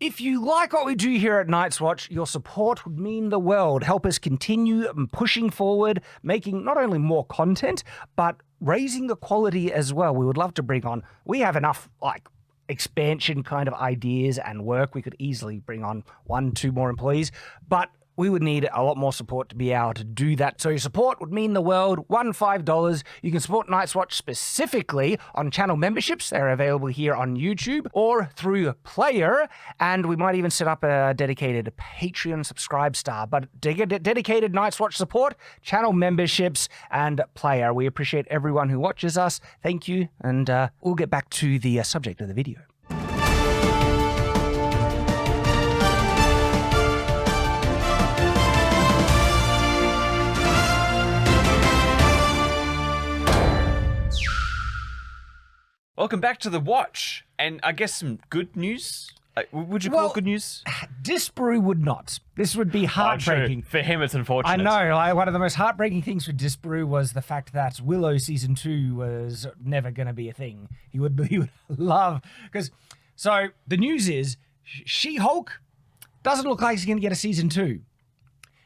If you like what we do here at Night's Watch, your support would mean the world. Help us continue pushing forward, making not only more content, but raising the quality as well. We would love to bring on, we have enough expansion kind of ideas and work. We could easily bring on 1-2 more employees, but we would need a lot more support to be able to do that. So your support would mean the world. $5. You can support Night's Watch specifically on channel memberships. They're available here on YouTube or through Player. And we might even set up a dedicated Patreon subscribe star. But dedicated Night's Watch support, channel memberships, and Player. We appreciate everyone who watches us. Thank you. And we'll get back to the subject of the video. Welcome back to The Watch, and I guess some good news. Would you call it good news? Disparu would not. This would be heartbreaking. For him, it's unfortunate. I know. One of the most heartbreaking things for Disparu was the fact that Willow Season 2 was never going to be a thing. He would love... So, the news is, She-Hulk doesn't look like he's going to get a Season 2.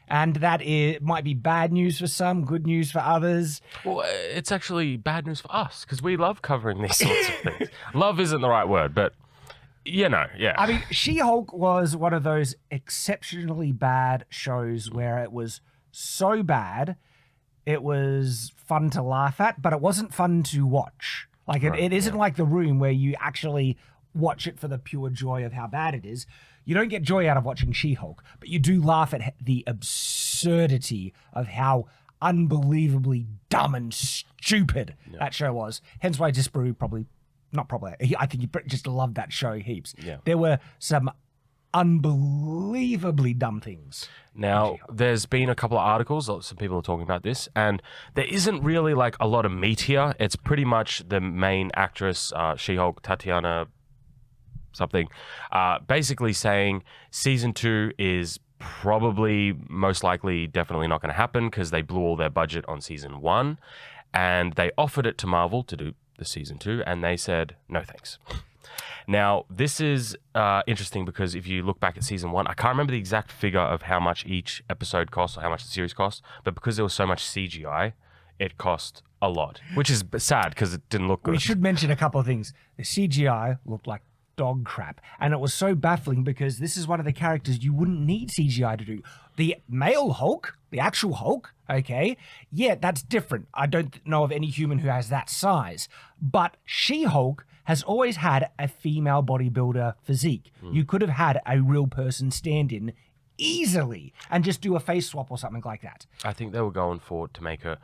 And that might be bad news for some, good news for others. Well, it's actually bad news for us, because we love covering these sorts of things. Love isn't the right word, but, yeah. I mean, She-Hulk was one of those exceptionally bad shows where it was so bad, it was fun to laugh at, but it wasn't fun to watch. It isn't like The Room where you actually watch it for the pure joy of how bad it is. You don't get joy out of watching She-Hulk, but you do laugh at the absurdity of how unbelievably dumb and stupid that show was. Hence why Disparu I think he just loved that show heaps. Yeah. There were some unbelievably dumb things. Now, there's been a couple of articles, some people are talking about this, and there isn't really a lot of meat here. It's pretty much the main actress, She-Hulk, Tatiana something, basically saying season 2 is probably most likely definitely not going to happen because they blew all their budget on season 1 and they offered it to Marvel to do the season 2 and they said no thanks. Now this is interesting because if you look back at season 1, I can't remember the exact figure of how much each episode cost or how much the series cost, but because there was so much CGI, it cost a lot, which is sad because it didn't look good. We should mention a couple of things. The CGI looked like dog crap, and it was so baffling because this is one of the characters you wouldn't need CGI to do. The male Hulk, the actual Hulk, okay, yeah, that's different. I don't know of any human who has that size, but She-Hulk has always had a female bodybuilder physique. You could have had a real person stand in easily and just do a face swap or something like that. I think they were going for to make her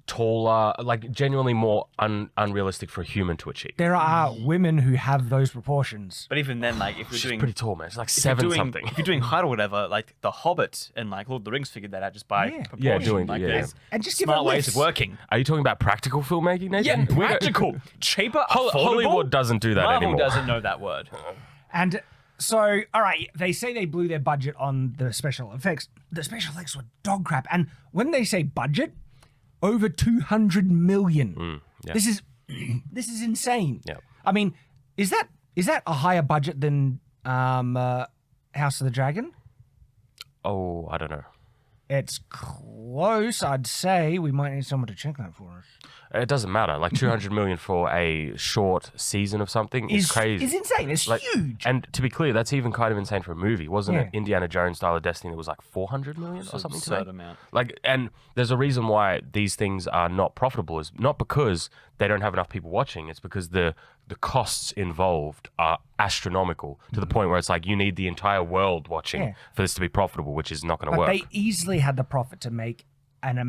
taller, genuinely more unrealistic for a human to achieve. There are women who have those proportions. But even then, if you're doing... pretty tall, man. It's 7 something. If you're doing height or whatever, The Hobbit and Lord of the Rings figured that out just by proportion. Yeah, doing there's and just smart ways of working. Are you talking about practical filmmaking, Nathan? Yeah, practical. Cheaper, affordable. Hollywood doesn't do that Marvel anymore. doesn't know that word. And so, all right, they say they blew their budget on the special effects. The special effects were dog crap. And when they say budget, over 200 million. This is insane. Yeah. I mean, is that a higher budget than House of the Dragon? Oh, I don't know. It's close, I'd say. We might need someone to check that for us. It doesn't matter. 200 million for a short season of something is crazy. It's insane. It's huge. And to be clear, that's even kind of insane for a movie. Wasn't it Indiana Jones Style of Destiny that was 400 million or something? Absurd amount. And there's a reason why these things are not profitable. Is not because they don't have enough people watching. It's because the costs involved are astronomical to the point where it's you need the entire world watching for this to be profitable, which is not going to work. They easily had the profit to make an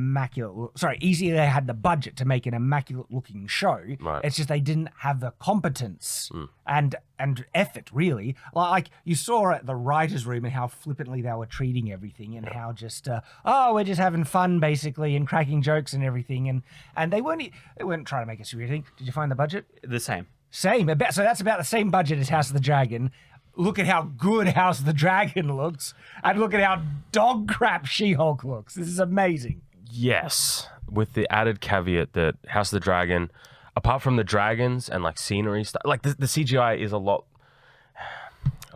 easily they had the budget to make an immaculate looking show. Right. It's just they didn't have the competence and effort, really. You saw at the writer's room and how flippantly they were treating everything and how just we're just having fun basically and cracking jokes and everything and they weren't trying to make a serious thing. Did you find the budget? The same. So that's about the same budget as House of the Dragon. Look at how good House of the Dragon looks, and look at how dog crap She-Hulk looks. This is amazing. Yes, with the added caveat that House of the Dragon, apart from the dragons and scenery stuff, the CGI is a lot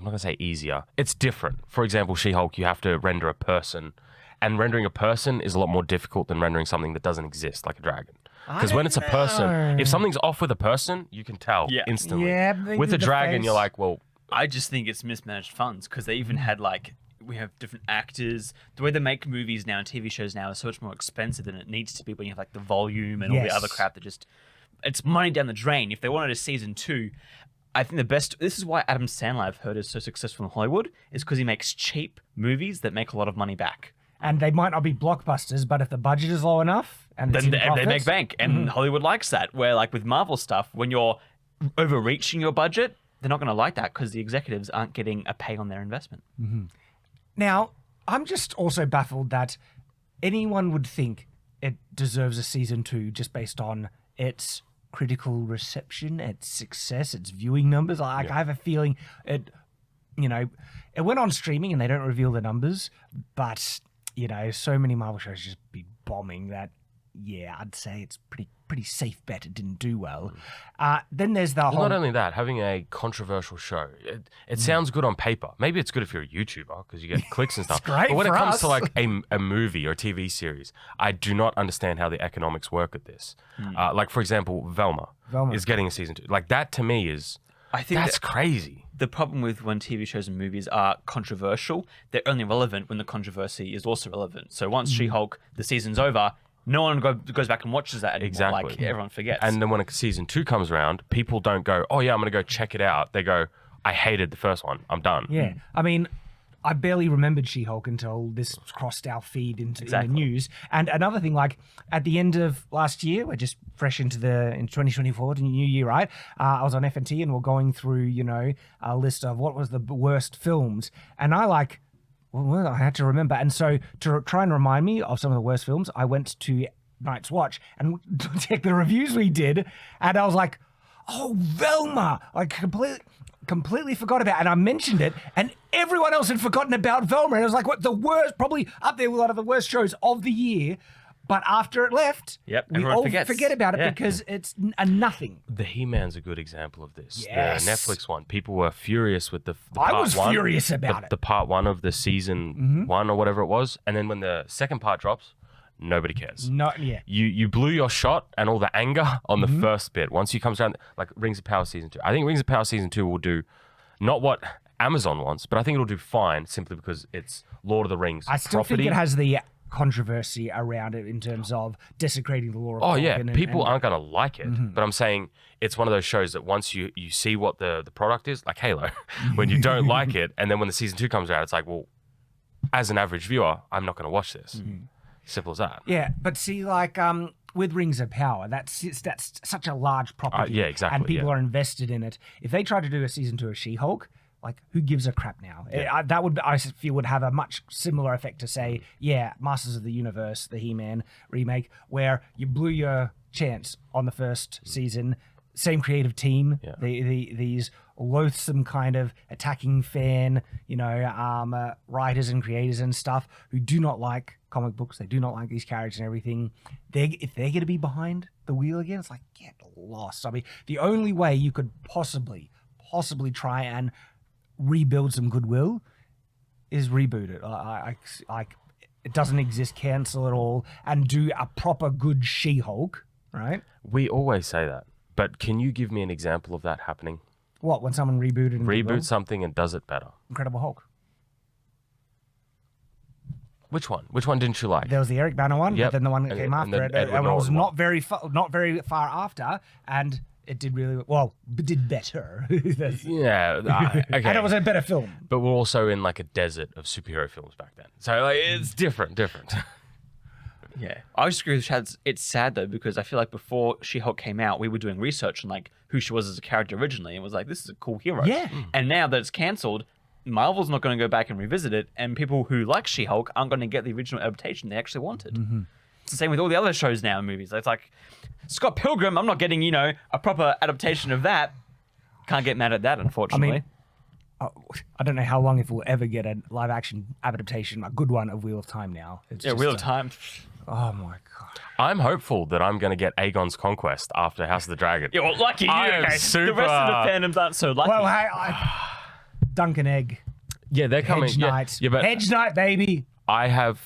I'm not going to say easier. It's different. For example, She-Hulk, you have to render a person. And rendering a person is a lot more difficult than rendering something that doesn't exist, like a dragon. Because when it's a person, if something's off with a person, you can tell instantly. Yeah, with a dragon, you're like, well... I just think it's mismanaged funds because they even had we have different actors. The way they make movies now and TV shows now is so much more expensive than it needs to be when you have the volume and all the other crap that just... It's money down the drain. If they wanted a season 2, I think the best... This is why Adam Sandler, I've heard, is so successful in Hollywood, is because he makes cheap movies that make a lot of money back. And they might not be blockbusters, but if the budget is low enough and then they make bank. And Hollywood likes that. Where with Marvel stuff, when you're overreaching your budget, they're not going to like that because the executives aren't getting a pay on their investment. Now, I'm just also baffled that anyone would think it deserves a season 2 just based on its critical reception, its success, its viewing numbers. I have a feeling it went on streaming and they don't reveal the numbers, but so many Marvel shows just be bombing that. Yeah, I'd say it's pretty safe bet it didn't do well. Then there's the whole... Not only that, having a controversial show, it sounds good on paper. Maybe it's good if you're a YouTuber because you get clicks and stuff. It's great but when for it comes us. to a movie or a TV series, I do not understand how the economics work at this. For example, Velma is getting a season 2. That to me is... I think that's crazy. The problem with when TV shows and movies are controversial, they're only relevant when the controversy is also relevant. So once She-Hulk, the season's over... No one goes back and watches that anymore. Exactly. Everyone forgets. And then when a season 2 comes around, people don't go, oh yeah, I'm going to go check it out. They go, I hated the first one. I'm done. Yeah. I mean, I barely remembered She-Hulk until this crossed our feed in the news. And another thing, at the end of last year, we're just fresh in 2024, the new year, right? I was on FNT and we're going through, a list of what was the worst films. And I had to remember. And so to try and remind me of some of the worst films, I went to Night's Watch and checked the reviews we did. And I was like, oh, Velma. I completely forgot about it. And I mentioned it and everyone else had forgotten about Velma. And I was like, what, the worst, probably up there with a lot of the worst shows of the year. But after it left, we all forget about it because it's a nothing. The He-Man's a good example of this. Yes. The Netflix one. People were furious with the I was furious about it. The part 1 of the season 1 or whatever it was. And then when the second part drops, nobody cares. You blew your shot and all the anger on the first bit. Once you comes around, Rings of Power Season 2. I think Rings of Power Season 2 will do not what Amazon wants, but I think it'll do fine simply because it's Lord of the Rings I still property. think it has the controversy around it in terms of desecrating the lore of Tolkien. People aren't going to like it, but I'm saying it's one of those shows that once you see what the product is, like Halo, when you don't like it, and then when the season 2 comes out, it's like, well, as an average viewer, I'm not going to watch this. Simple as that. Yeah, but see, with Rings of Power, that's such a large property. Yeah, exactly. And people are invested in it. If they try to do a season 2 of She-Hulk, who gives a crap now? Yeah. That I feel would have a much similar effect to say, Masters of the Universe, the He-Man remake, where you blew your chance on the first season, same creative team, these loathsome kind of attacking fan, writers and creators and stuff who do not like comic books, they do not like these characters and everything. If they're going to be behind the wheel again, it's like, get lost. I mean, the only way you could possibly try and rebuild some goodwill is reboot it. It doesn't exist, cancel it all, and do a proper good She-Hulk, right? We always say that, but can you give me an example of that happening? What, when someone rebooted and reboot something and does it better? Incredible Hulk. Which one? Which one didn't you like? There was the Eric Bana one, but then the one that came after it, and it was not very far after, and it did did better. Okay. And it was a better film. But we're also in a desert of superhero films back then, so it's different. Yeah, I just agree with Shad. It's sad though because I feel like before She-Hulk came out, we were doing research on who she was as a character originally, and was like, this is a cool hero. Yeah. And now that it's cancelled, Marvel's not going to go back and revisit it, and people who like She-Hulk aren't going to get the original adaptation they actually wanted. It's the same with all the other shows now and movies. It's like Scott Pilgrim, I'm not getting a proper adaptation of that. Can't get mad at that, unfortunately. I don't know how long if we'll ever get a live action adaptation, a good one of Wheel of Time now. Wheel of Time. Oh my god! I'm hopeful that I'm going to get Aegon's Conquest after House of the Dragon. Yeah, well, lucky you. I am super... The rest of the fandoms aren't so lucky. Well, hey, Duncan Egg. Yeah, they're coming. Hedge Knight. Yeah, but Hedge Knight, baby. I have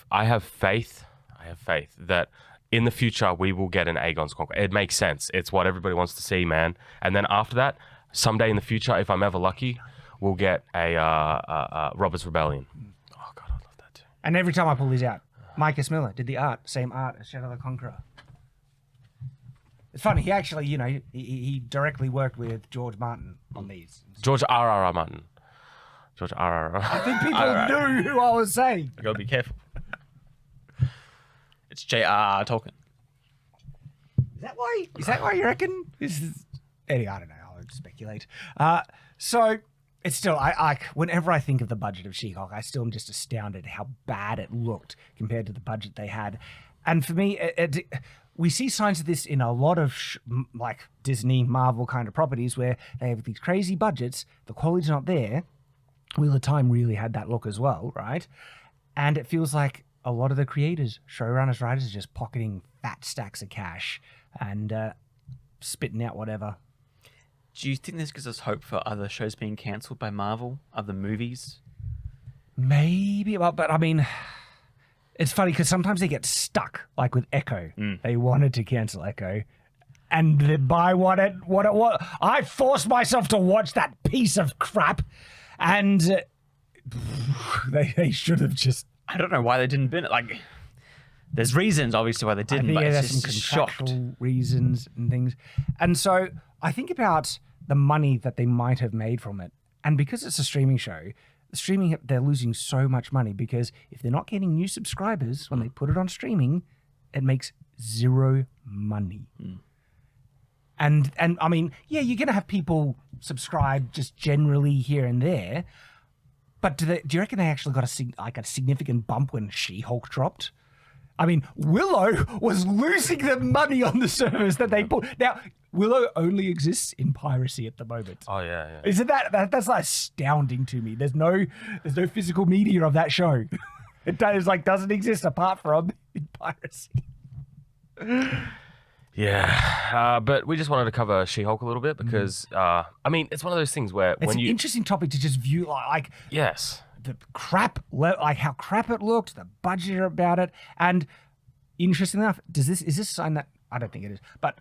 faith. I have faith that in the future we will get an Aegon's Conquest. It makes sense. It's what everybody wants to see, man. And then after that, someday in the future, if I'm ever lucky, we'll get a Robert's Rebellion. Oh God, I love that too. And every time I pull these out, Micah Miller did the art, same art as Shadow the Conqueror. It's funny. He actually, he directly worked with George Martin on these. George R.R.R. Martin. George R.R.R. I think people knew who I was saying. I gotta be careful. It's J.R.R. Tolkien. Is that why you reckon? Anyway, I don't know. I'll speculate. So it's still, whenever I think of the budget of She-Hulk, I still am just astounded how bad it looked compared to the budget they had. And for me, we see signs of this in a lot of like Disney, Marvel kind of properties where they have these crazy budgets, the quality's not there. Wheel of Time really had that look as well, right? And it feels like a lot of the creators, showrunners, writers are just pocketing fat stacks of cash and spitting out whatever. Do you think this gives us hope for other shows being cancelled by Marvel, other movies? Maybe, but I mean, it's funny because sometimes they get stuck, like with Echo. They wanted to cancel Echo. And by what it was, I forced myself to watch that piece of crap. And they should have just... I don't know why they didn't bin it. Like, there's reasons, obviously, why they didn't, but it's just some shocked. contractual reasons and things. And so I think about the money that they might have made from it. And because it's a streaming show, they're losing so much money because if they're not getting new subscribers when they put it on streaming, it makes zero money. And I mean, yeah, you're going to have people subscribe just generally here and there. But do you reckon they actually got a significant bump when She-Hulk dropped? I mean, Willow was losing the money on the service that they put. Now, Willow only exists in piracy at the moment. Oh yeah. Isn't that's like astounding to me? There's no physical media of that show. It doesn't exist apart from in piracy. Yeah, but we just wanted to cover She-Hulk a little bit because, I mean, it's one of those things where it's an interesting topic to just view, like yes, the crap, like how crap it looked, the budget about it, and interesting enough, is this a sign that I don't think it is, but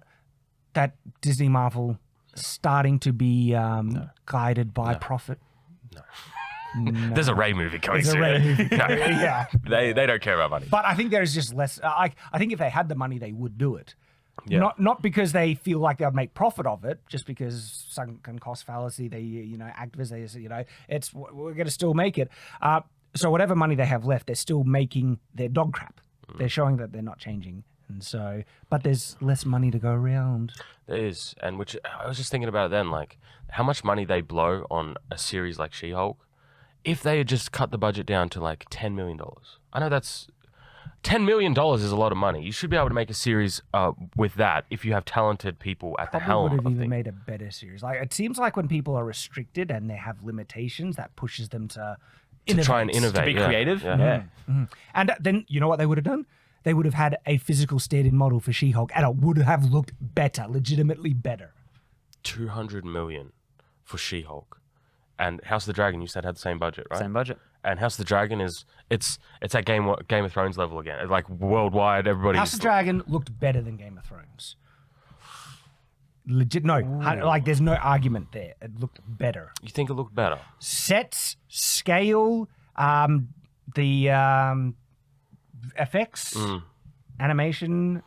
that Disney Marvel starting to be guided by profit? No. There's a Ray movie coming soon. Yeah, they don't care about money. But I think there's just less. I think if they had the money, they would do it. Yeah. Not because they feel like they'll make profit of it, just because sunken cost fallacy. They activists. It's we're going to still make it. So whatever money they have left, they're still making their dog crap. They're showing that they're not changing, and so but there's less money to go around. There is, and which I was just thinking about then, like how much money they blow on a series like She-Hulk. If they had just cut the budget down to like $10 million, I know that's $10 million is a lot of money. You should be able to make a series with that if you have talented people at the helm. Would have even made a better series. Like it seems like when people are restricted and they have limitations, that pushes them to try and innovate, to be creative. Yeah. And then you know what they would have done? They would have had a physical stand-in model for She-Hulk, and it would have looked better, legitimately better. $200 million for She-Hulk. And House of the Dragon, you said, had the same budget, right? Same budget. And House of the Dragon it's at Game of Thrones level again. It's like worldwide, everybody. House of the Dragon looked better than Game of Thrones. Legit, no. Like, there's no argument there. It looked better. You think it looked better? Sets, scale, the effects, animation,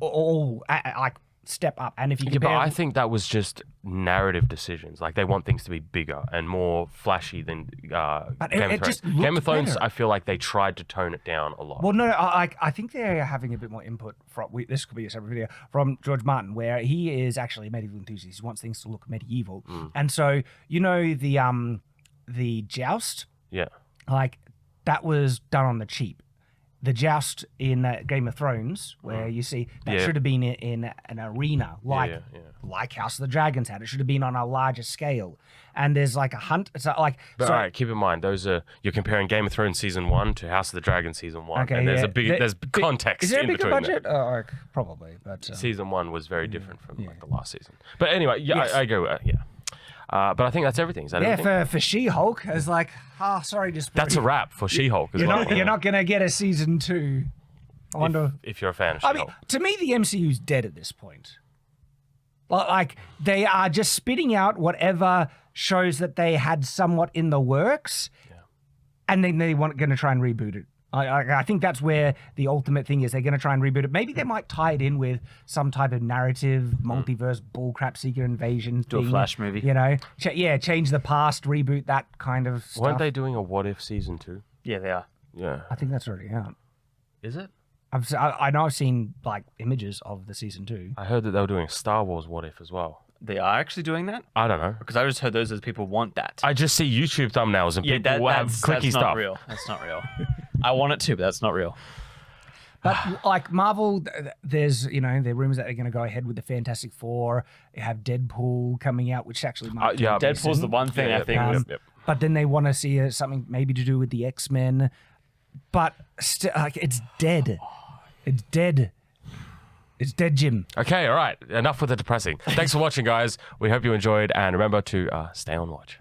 all like step up. And if you compare, but I think that was just narrative decisions. Like they want things to be bigger and more flashy than Game of Thrones. Game of Thrones, I feel like they tried to tone it down a lot. Well, no, I think they're having a bit more input from. This could be a separate video from George Martin, where he is actually a medieval enthusiast. He wants things to look medieval, and so the joust, like that was done on the cheap. The joust in Game of Thrones, where you see that should have been in an arena, like House of the Dragons had. It should have been on a larger scale. And there's like a hunt. It's like. But all right, keep in mind you're comparing Game of Thrones season 1 to House of the Dragon season 1, and there's there's context. Is there a in bigger between budget? Probably, but season 1 was very different from like the last season. But anyway, I go But I think that's everything. Is that everything? For She-Hulk, it's like, sorry, just That's a wrap for She-Hulk as well. you're not gonna get a season 2. I wonder if you're a fan of I She-Hulk. mean, to me, the MCU's dead at this point. Like, they are just spitting out whatever shows that they had somewhat in the works, and then they going to try and reboot it. I think that's where the ultimate thing is. They're going to try and reboot it. Maybe they might tie it in with some type of narrative, multiverse, bullcrap, Secret Invasion Do a thing, Flash movie. You know? Change the past, reboot that kind of stuff. Weren't they doing a What If season 2? Yeah, they are. Yeah. I think that's already out. Is it? I know I've seen like images of the season 2. I heard that they were doing a Star Wars What If as well. They are actually doing that? I don't know. Because I just heard those as people want that. I just see YouTube thumbnails and people have clicky that's stuff. not real. That's not real. I want it to, but that's not real. But like Marvel, there's there are rumors that they're going to go ahead with the Fantastic Four. They have Deadpool coming out, which actually might be Deadpool's decent. the one thing I think. But then they want to see something maybe to do with the X-Men. But it's dead. It's dead. It's dead, Jim. Okay, all right. Enough with the depressing. Thanks for watching, guys. We hope you enjoyed, and remember to stay on watch.